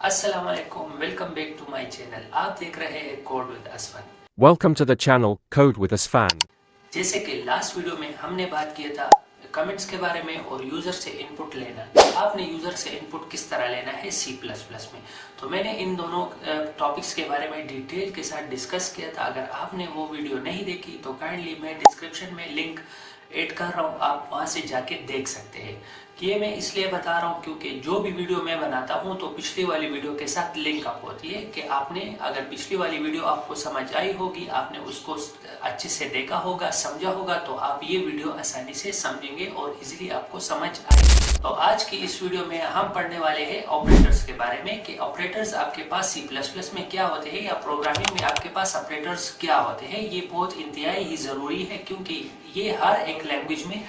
अस्सलामुअलैकुम, welcome back to my channel. आप देख रहे हैं code with Asfan. Welcome to the channel Code with Asfan. जैसे कि लास्ट वीडियो में हमने बात किया था कमेंट्स के बारे में और यूजर से इनपुट लेना। आपने यूजर से इनपुट किस तरह लेना है C++ में, तो मैंने इन दोनों टॉपिक्स के बारे में डिटेल के साथ डिस्कस किया था। अगर आपने वो वीडियो नहीं देखी तो काइंडली मैं डिस्क्रिप्शन में लिंक ऐड कर रहा हूँ, आप वहाँ से जाके देख सकते हैं। ये मैं इसलिए बता रहा हूँ क्योंकि जो भी वीडियो मैं बनाता हूँ तो पिछली वाली वीडियो के साथ लिंक अप होती है कि आपने अगर पिछली वाली वीडियो आपको समझ आई होगी, आपने उसको अच्छे से देखा होगा, समझा होगा, तो आप ये वीडियो आसानी से समझेंगे और इजीली आपको समझ आएगी। तो आज की इस वीडियो में हम पढ़ने वाले हैं ऑपरेटर्स के बारे में कि ऑपरेटर्स आपके पास C++ में क्या होते हैं या प्रोग्रामिंग में आपके पास ऑपरेटर्स क्या होते हैं। ये बहुत इंतहाई ही ज़रूरी है क्योंकि ये हर एक लैंग्वेज में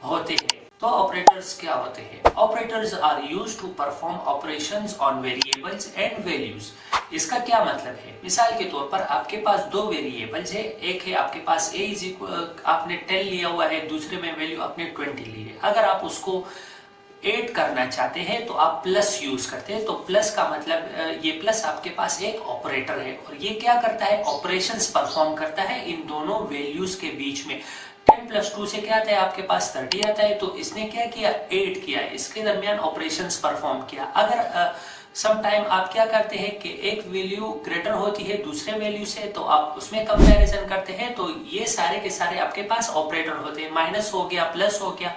होते हैं। तो ऑपरेटर्स क्या होते हैं? Operators are used to perform operations on variables and values. इसका क्या मतलब है? मिसाल के तौर पर आपके पास दो वेरिएबल्स है, एक है आपके पास a इज इक्वल आपने 10 लिया हुआ है, दूसरे में वैल्यू आपने 20 ली है। अगर आप उसको ऐड करना चाहते हैं तो आप प्लस यूज करते हैं। तो प्लस का मतलब ये प्लस आपके पास एक ऑपरेटर है और ये क्या करता है? ऑपरेशंस परफॉर्म करता है इन दोनों वैल्यूज के बीच में। 10 + 2 से क्या आता है? आपके पास 30 आता है। तो इसने क्या किया? ऐड किया, इसके दरमियान ऑपरेशंस परफॉर्म किया। अगर सम टाइम आप क्या करते हैं कि एक वैल्यू ग्रेटर होती है दूसरे वैल्यू से, तो आप उसमें कंपैरिजन करते हैं। तो ये सारे के सारे आपके पास ऑपरेटर होते हैं। माइनस हो गया, प्लस हो गया।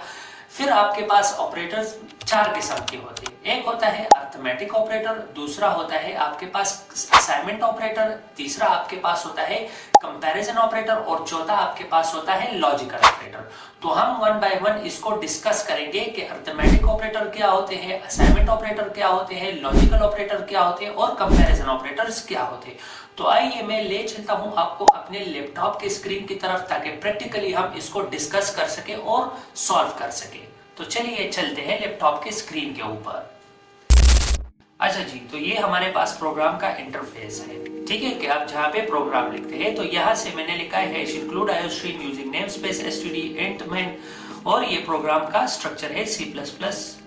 फिर आपके पास ऑपरेटर्स 4 किस्म के होते हैं। एक होता है अरिथमेटिक ऑपरेटर, दूसरा होता है आपके पास असाइनमेंट ऑपरेटर, तीसरा आपके पास होता है कंपैरिजन ऑपरेटर और चौथा आपके पास होता है लॉजिकल ऑपरेटर। तो हम वन बाय वन इसको डिस्कस करेंगे कि अरिथमेटिक ऑपरेटर क्या होते हैं, असाइनमेंट ऑपरेटर क्या होते हैं, लॉजिकल ऑपरेटर क्या होते हैं और कंपैरिजन ऑपरेटर्स क्या होते हैं। तो आइए मैं ले चलता हूं आपको अपने लैपटॉप के स्क्रीन की तरफ ताकि प्रैक्टिकली हम इसको डिस्कस कर सके और सॉल्व कर सके। तो चलिए चलते हैं लैपटॉप के स्क्रीन के ऊपर। अच्छा जी, तो ये हमारे पास प्रोग्राम का इंटरफेस है। ठीक है कि आप जहाँ पे प्रोग्राम लिखते हैं तो यहाँ से मैंने लिखा है include iostream using namespace std int main, और ये प्रोग्राम का स्ट्रक्चर है C++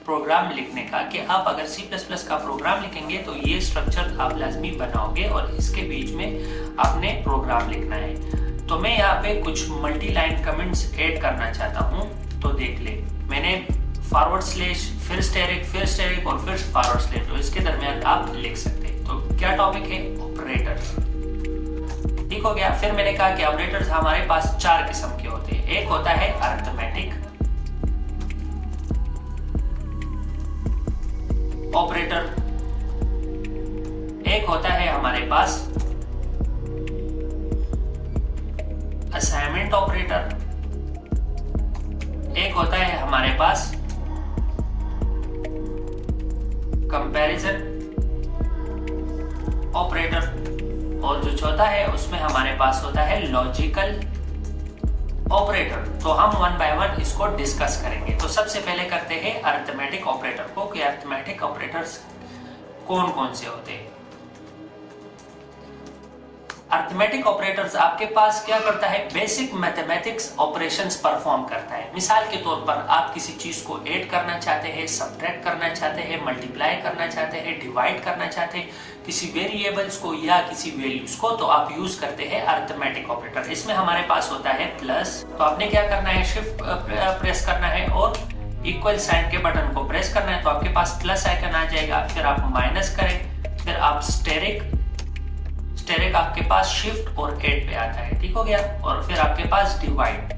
प्रोग्राम लिखने का कि आप अगर C++ का प्रोग्राम लिखेंगे तो ये स्ट्रक्चर आप लाजमी बनाओगे और इसके बीच में आपने प्रोग्राम लिखना है। तो मैं यहाँ पे कुछ मल्टी लाइन कमेंट्स ऐड करना चाहता हूँ, तो देख ले। मैंने // फिर स्टेरिक और फिर // तो इसके दरमियान आप लिख सकते हैं। तो क्या टॉपिक है? ऑपरेटर्स। ठीक हो गया। फिर मैंने कहा कि ऑपरेटर्स हमारे पास 4 किस्म के होते हैं। एक होता है अरिथमेटिक ऑपरेटर, एक होता है हमारे पास असाइनमेंट ऑपरेटर, एक होता है हमारे पास कंपैरिजन ऑपरेटर और जो चौथा है उसमें हमारे पास होता है लॉजिकल ऑपरेटर। तो हम वन बाय वन इसको डिस्कस करेंगे। तो सबसे पहले करते हैं अरिथमेटिक ऑपरेटर को कि अरिथमेटिक ऑपरेटर्स कौन कौन से होते हैं। अरिथमेटिक ऑपरेटर्स आपके पास क्या करता है? बेसिक मैथमेटिक्स ऑपरेशंस परफॉर्म करता है। मिसाल के तौर पर आप किसी चीज को ऐड करना चाहते हैं, सब्ट्रैक्ट करना चाहते हैं, मल्टीप्लाई करना चाहते हैं, डिवाइड करना चाहते हैं किसी वेरिएबल्स को या किसी वैल्यूज को, तो आप यूज करते हैं अरिथमेटिक ऑपरेटर। इसमें हमारे पास होता है प्लस, तो आपने क्या करना है? शिफ्ट प्रेस करना है और इक्वल साइन के बटन को प्रेस करना है, तो आपके पास प्लस आइकन आ जाएगा। फिर आप माइनस करें, फिर आप स्टेरिक आपके पास शिफ्ट और ऐड पे आता है। ठीक हो गया। और फिर आपके पास डिवाइड।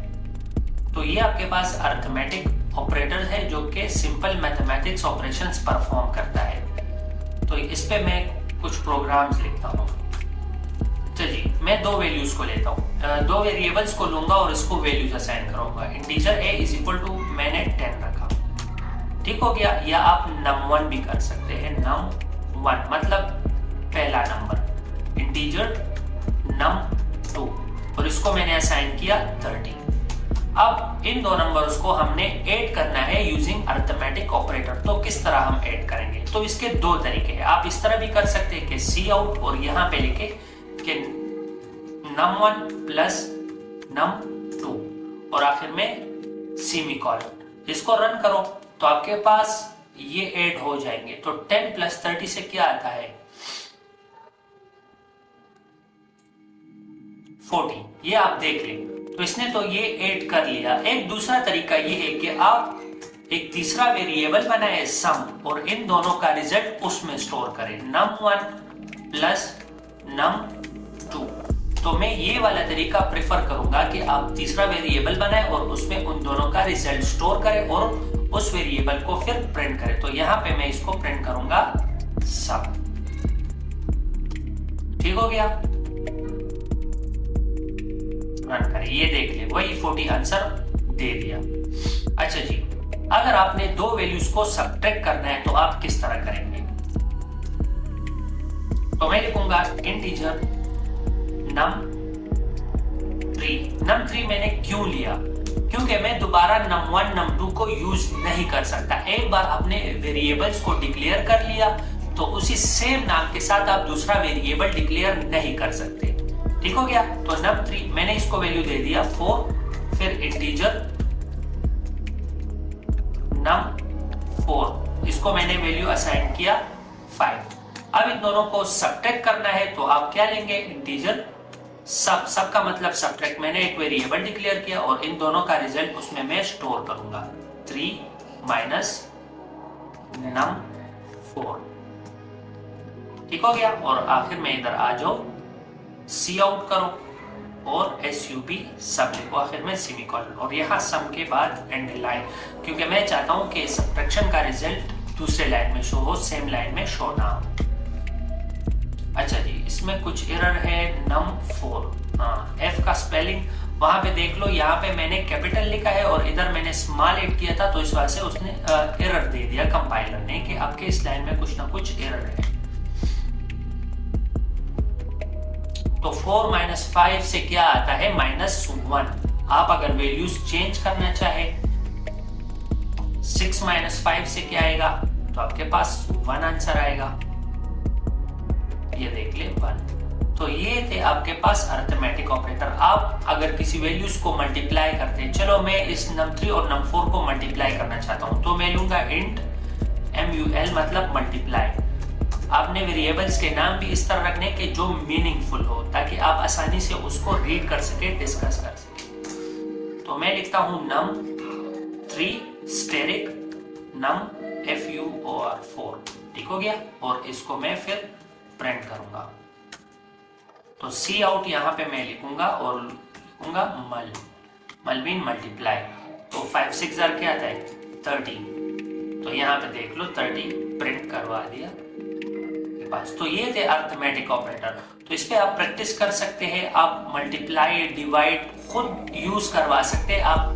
तो ये आपके पास अरिथमेटिक ऑपरेटर है जो कि सिंपल मैथमेटिक्स ऑपरेशंस परफॉर्म करता है। तो इस पे मैं कुछ प्रोग्राम्स लिखता हूँ। चलिए मैं दो वैल्यूज को लेता हूँ, दो वेरिएबल्स को लूंगा और इसको वैल्यूज असाइन करूंगा। Integer a is equal to मैंने 10 रखा। ठीक हो गया। या आप num1 भी कर सकते हैं, num1 मतलब पहला नंबर, इंटीजर num2 और इसको मैंने असाइन किया 30। अब इन दो नंबर्स को हमने ऐड करना है यूजिंग अरिथमेटिक ऑपरेटर। तो किस तरह हम ऐड करेंगे? तो इसके दो तरीके हैं। आप इस तरह भी कर सकते हैं कि Cout और यहाँ पे लिखे कि num1 प्लस num2 और आखिर में सेमीकोलन। इसको रन करो तो आपके पास ये ऐड हो जाएंगे। तो 10 प्लस 30 से क्या आता है 40, ये आप देख लें। तो इसने तो ये ऐड कर लिया। एक दूसरा तरीका ये है कि आप एक तीसरा वेरिएबल बनाए सम, और इन दोनों का रिजल्ट उसमें स्टोर करें, num1 प्लस num2। तो मैं ये वाला तरीका प्रेफर करूंगा कि आप तीसरा वेरिएबल बनाएं और उसमें उन दोनों का रिजल्ट स्टोर करें और उस वेरिएबल को फिर प्रिंट करें। तो यहां पे मैं इसको प्रिंट करूंगा सम। ठीक हो गया, रन करें, ये देख ले वही 40 आंसर दे दिया। अच्छा जी, अगर आपने दो वैल्यूज को सब्ट्रैक्ट करना है तो आप किस तरह करेंगे? तो मैं लिखूंगा इंटीजर num3 मैंने क्यों लिया? क्योंकि मैं दोबारा num1 num2 को यूज नहीं कर सकता। एक बार आपने वेरिएबल्स को डिक्लेयर कर लिया तो उसी सेम नाम के साथ आप दूसरा वेरिएबल डिक्लेयर नहीं कर सकते। ठीक हो गया। तो num3 मैंने इसको वैल्यू दे दिया 4, फिर इंटीजर num4, इसको मैंने वैल्यू असाइन किया 5। अब इन दोनों को सब्ट्रैक्ट करना है तो आप क्या लेंगे? इंटीजर सब का मतलब सब्ट्रैक्ट। मैंने एक वेरिएबल डिक्लेयर किया और इन दोनों का रिजल्ट उसमें मैं स्टोर करूंगा, 3 माइनस num4। ठीक हो गया। और आखिर में इधर आ जाओ, सी आउट करो और SUB सब लिखो, आखिर में सेमीकोलन, और यहाँ सम के बाद एंड लाइन, क्योंकि मैं चाहता हूं कि सब्ट्रैक्शन का रिजल्ट दूसरे लाइन में शो हो, सेम लाइन में शो ना हो। अच्छा जी, इसमें कुछ एरर है num4, F का स्पेलिंग वहां पे देख लो, यहाँ पे मैंने कैपिटल लिखा है और इधर मैंने स्मॉल ऐड किया था, तो इस वजह से उसने एरर दे दिया कंपाइलर ने कि आपके इस लाइन में कुछ ना कुछ एरर है। तो 4 माइनस 5 से क्या आता है? -1। आप अगर वैल्यूज चेंज करना चाहे, 6 माइनस 5 से क्या आएगा? तो आपके पास 1 आंसर आएगा, ये देख ले 1। तो ये थे आपके पास अरिथमेटिक ऑपरेटर। आप अगर किसी वैल्यूज को मल्टीप्लाई करते हैं, चलो मैं इस num3 और num4 को मल्टीप्लाई करना चाहता हूं, तो मैं लूंगा int mul, मतलब मल्टीप्लाई। आपने वेरिएबल्स के नाम भी इस तरह रखने के जो मीनिंगफुल हो, ताकि आप आसानी से उसको रीड कर सके, डिस्कस कर सके। तो मैं लिखता हूं num3 स्टेरिक num fur4। ठीक हो गया। और इसको मैं फिर प्रिंट करूंगा। तो सी आउट यहाँ पे मैं लिखूंगा और लिखूंगा मल मीन मल्टीप्लाई। तो 5 6 क्या आता है? 30। तो यहाँ पे देख लो 30 प्रिंट करवा दिया पास। तो ये थे अरिथमेटिक ऑपरेटर। तो इस पे आप प्रैक्टिस कर सकते हैं, आप मल्टीप्लाई डिवाइड खुद यूज करवा सकते हैं। आप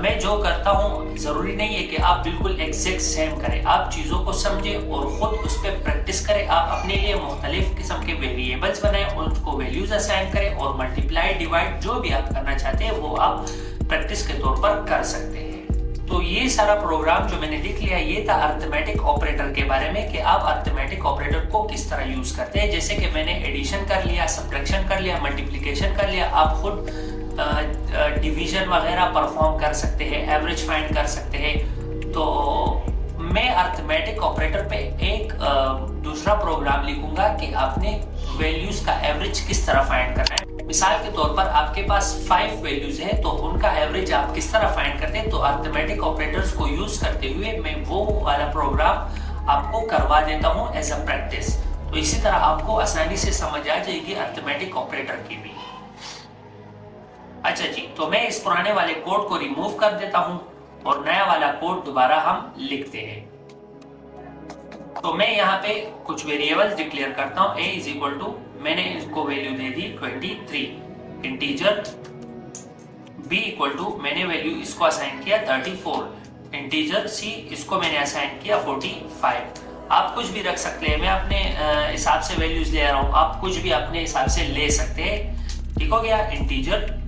मैं जो करता हूँ जरूरी नहीं है कि आप बिल्कुल एग्जैक्ट सेम करें, आप चीजों को समझें और खुद उस पर प्रैक्टिस करें। आप अपने लिए मुख्तलिफ किस्म के वेरिएबल्स बनाएं, उनको वैल्यूज असाइन करें और मल्टीप्लाई डिवाइड जो भी आप करना चाहते हैं वो आप प्रैक्टिस के तौर पर कर सकते हैं। तो ये सारा प्रोग्राम जो मैंने लिख लिया, ये था अरिथमेटिक ऑपरेटर के बारे में कि आप अरिथमेटिक ऑपरेटर को किस तरह यूज करते हैं। जैसे कि मैंने एडिशन कर लिया, सब्ट्रैक्शन कर लिया, मल्टीप्लिकेशन कर लिया, आप खुद डिवीजन वगैरह परफॉर्म कर सकते हैं, एवरेज फाइंड कर सकते हैं। तो मैं अरिथमेटिक ऑपरेटर पे एक दूसरा प्रोग्राम लिखूंगा कि आपने वैल्यूज का एवरेज किस तरह फाइंड करना है। मिसाल के तौर पर आपके पास 5 वैल्यूज है, तो उनका एवरेज आप किस तरह फाइंड करते हैं। तो अरिथमेटिक ऑपरेटर्स को यूज करते हुए मैं वो वाला प्रोग्राम आपको करवा देता हूं एज अ प्रैक्टिस। तो इसी तरह आपको आसानी से समझ आ जाएगी अरिथमेटिक ऑपरेटर की भी। अच्छा जी, तो मैं इस पुराने वाले कोड को रिमूव कर देता हूं और नया वाला कोड दोबारा हम लिखते हैं। तो मैं यहाँ पे कुछ वेरिएबल्स डिक्लेयर करता हूं। a इज इक्वल टू, मैंने इसको वैल्यू दे दी 23, इंटीजर b इक्वल टू, मैंने वैल्यू इसको असाइन किया 34, इंटीजर c इसको मैंने असाइन किया 45। आप कुछ भी रख सकते हैं, मैं अपने हिसाब से वैल्यूज ले रहा हूं, आप कुछ भी अपने हिसाब से ले सकते हैं। ठीक हो गया। इंटीजर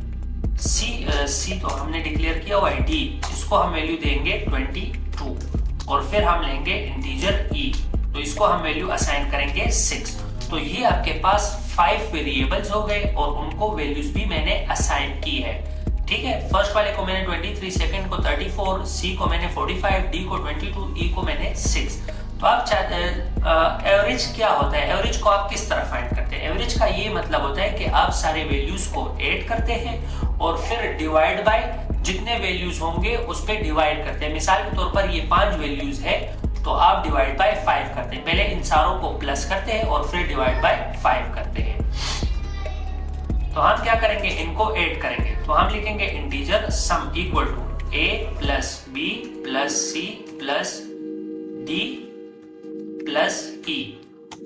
c तो हमने डिक्लेयर किया हुआ है d, इसको हम वैल्यू देंगे 22 और फिर हम लेंगे इंटीजर e, तो इसको हम वैल्यू असाइन करेंगे 6। तो ये आपके पास 5 वेरिएबल्स हो गए और उनको वैल्यूज भी मैंने असाइन की है। ठीक है, फर्स्ट वाले को मैंने 23, सेकंड को 34, सी को मैंने 45, डी को 22, ई को मैंने 6। तो आप चाहते हैं एवरेज क्या होता है, एवरेज को आप किस तरह फाइंड करते हैं? एवरेज का ये मतलब होता है कि आप सारे वैल्यूज को ऐड करते हैं और फिर डिवाइड बाय जितने वैल्यूज होंगे उस पर डिवाइड करते हैं। मिसाल के तौर पर ये 5 वैल्यूज है तो आप डिवाइड बाय 5 करते हैं, पहले इन सारों को प्लस करते हैं और फिर डिवाइड बाय 5 करते हैं। तो हम क्या करेंगे, इनको ऐड करेंगे। तो हम लिखेंगे integer sum equal to a plus B plus C plus D plus E.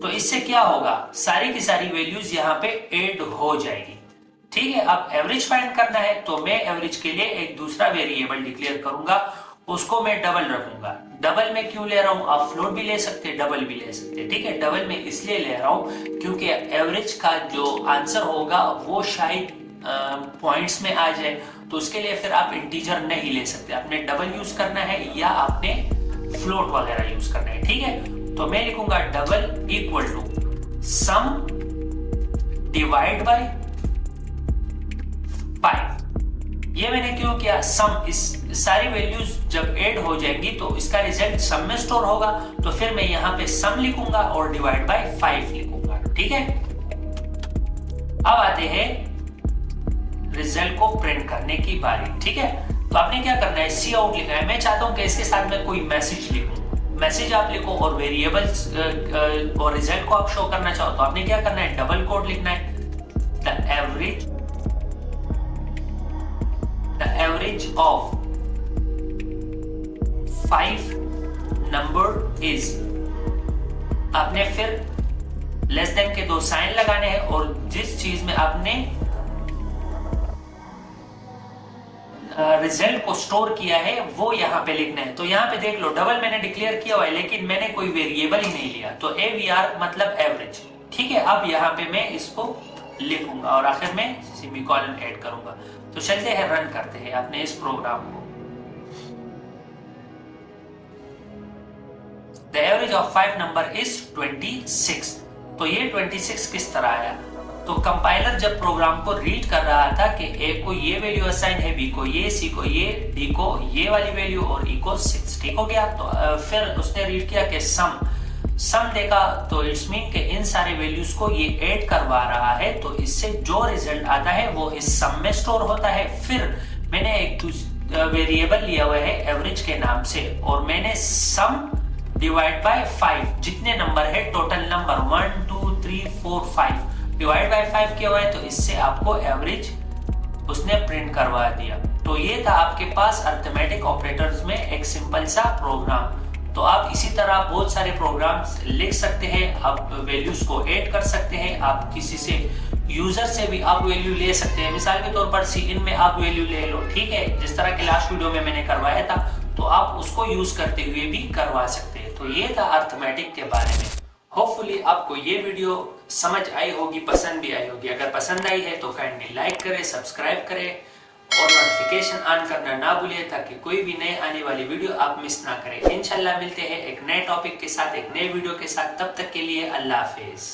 तो इससे क्या होगा, सारी की सारी वैल्यूज यहाँ पे ऐड हो जाएगी। ठीक है, अब एवरेज फाइंड करना है तो मैं एवरेज के लिए एक दूसरा वेरिएबल डिक्लेयर करूंगा, उसको मैं डबल रखूंगा। डबल में क्यों ले रहा हूं, आप फ्लोट भी ले सकते, डबल भी ले सकते। ठीक है, डबल में इसलिए ले रहा हूं क्योंकि एवरेज का जो आंसर होगा वो शायद पॉइंट्स में आ जाए, तो उसके लिए फिर आप इंटीजर नहीं ले सकते, आपने डबल यूज करना है या आपने फ्लोट वगैरह यूज करना है। ठीक है, तो मैं लिखूंगा double equal to sum divide by 5। ये मैंने क्यों किया, सम, इस सारी वैल्यूज जब ऐड हो जाएंगी तो इसका रिजल्ट सम में स्टोर होगा, तो फिर मैं यहाँ पे सम लिखूंगा और डिवाइड बाय 5 लिखूंगा। ठीक है, अब आते हैं रिजल्ट को प्रिंट करने की बारी। ठीक है, तो आपने क्या करना है, सी आउट लिखना है। मैं चाहता हूं कि इसके साथ में कोई मैसेज लिखूं, मैसेज आप लिखो और वेरिएबल्स और रिजल्ट को आप शो करना चाहो तो आपने क्या करना है, डबल कोड लिखना है, the average of 5 number is, आपने फिर लेस देन के 2 साइन लगाने हैं और जिस चीज में आपने रिजल्ट को स्टोर किया है वो यहाँ पे लिखना है। तो यहाँ पे देख लो, डबल मैंने डिक्लेयर किया हुआ है लेकिन मैंने कोई वेरिएबल ही नहीं लिया, तो AVR मतलब एवरेज। ठीक है, अब यहाँ पे मैं इसको लिखूंगा और आखिर में सेमीकोलन ऐड करूंगा। तो चलते हैं, रन करते हैं अपने इस प्रोग्राम को। The average of 5 number is 26। तो ये 26 किस तरह आया, तो कंपाइलर जब प्रोग्राम को रीड कर रहा था कि ए को ये वैल्यू असाइन है, बी को ये, सी को ये, डी को ये वाली वैल्यू और ई को 6। ठीक हो गया, तो फिर उसने रीड किया कि सम देखा तो इट्स मीन कि इन सारे वैल्यूज को ये ऐड करवा रहा है, तो इससे जो रिजल्ट आता है वो इस सम में स्टोर होता है। फिर मैंने एक वेरिएबल लिया हुआ है एवरेज के नाम से और मैंने सम डिवाइड बाय 5 जितने नंबर है, टोटल नंबर 1 2 3 4 5 डिवाइड बाय 5 किया हुआ है, तो इससे आपको एवरेज उसने प्रिंट करवा दिया। तो ये था आपके पास अरिथमेटिक ऑपरेटर्स में एक सिंपल सा प्रोग्राम। तो आप इसी तरह बहुत सारे प्रोग्राम्स लिख सकते हैं, आप वैल्यूज को ऐड कर सकते हैं, आप किसी से यूजर से भी आप वैल्यू ले सकते हैं। मिसाल के तौर पर Cin में आप वैल्यू ले लो, ठीक है, जिस तरह के लास्ट वीडियो में मैंने करवाया था, तो आप उसको यूज करते हुए भी करवा सकते हैं। तो ये था अरिथमेटिक के बारे में। होपफुली आपको ये वीडियो समझ आई होगी, पसंद भी आई होगी। अगर पसंद आई है तो काइंडली लाइक करें, सब्सक्राइब करें और नोटिफिकेशन ऑन करना ना भूलिए ताकि कोई भी नए आने वाली वीडियो आप मिस ना करें। इंशाल्लाह मिलते हैं एक नए टॉपिक के साथ, एक नए वीडियो के साथ। तब तक के लिए अल्लाह हाफिज।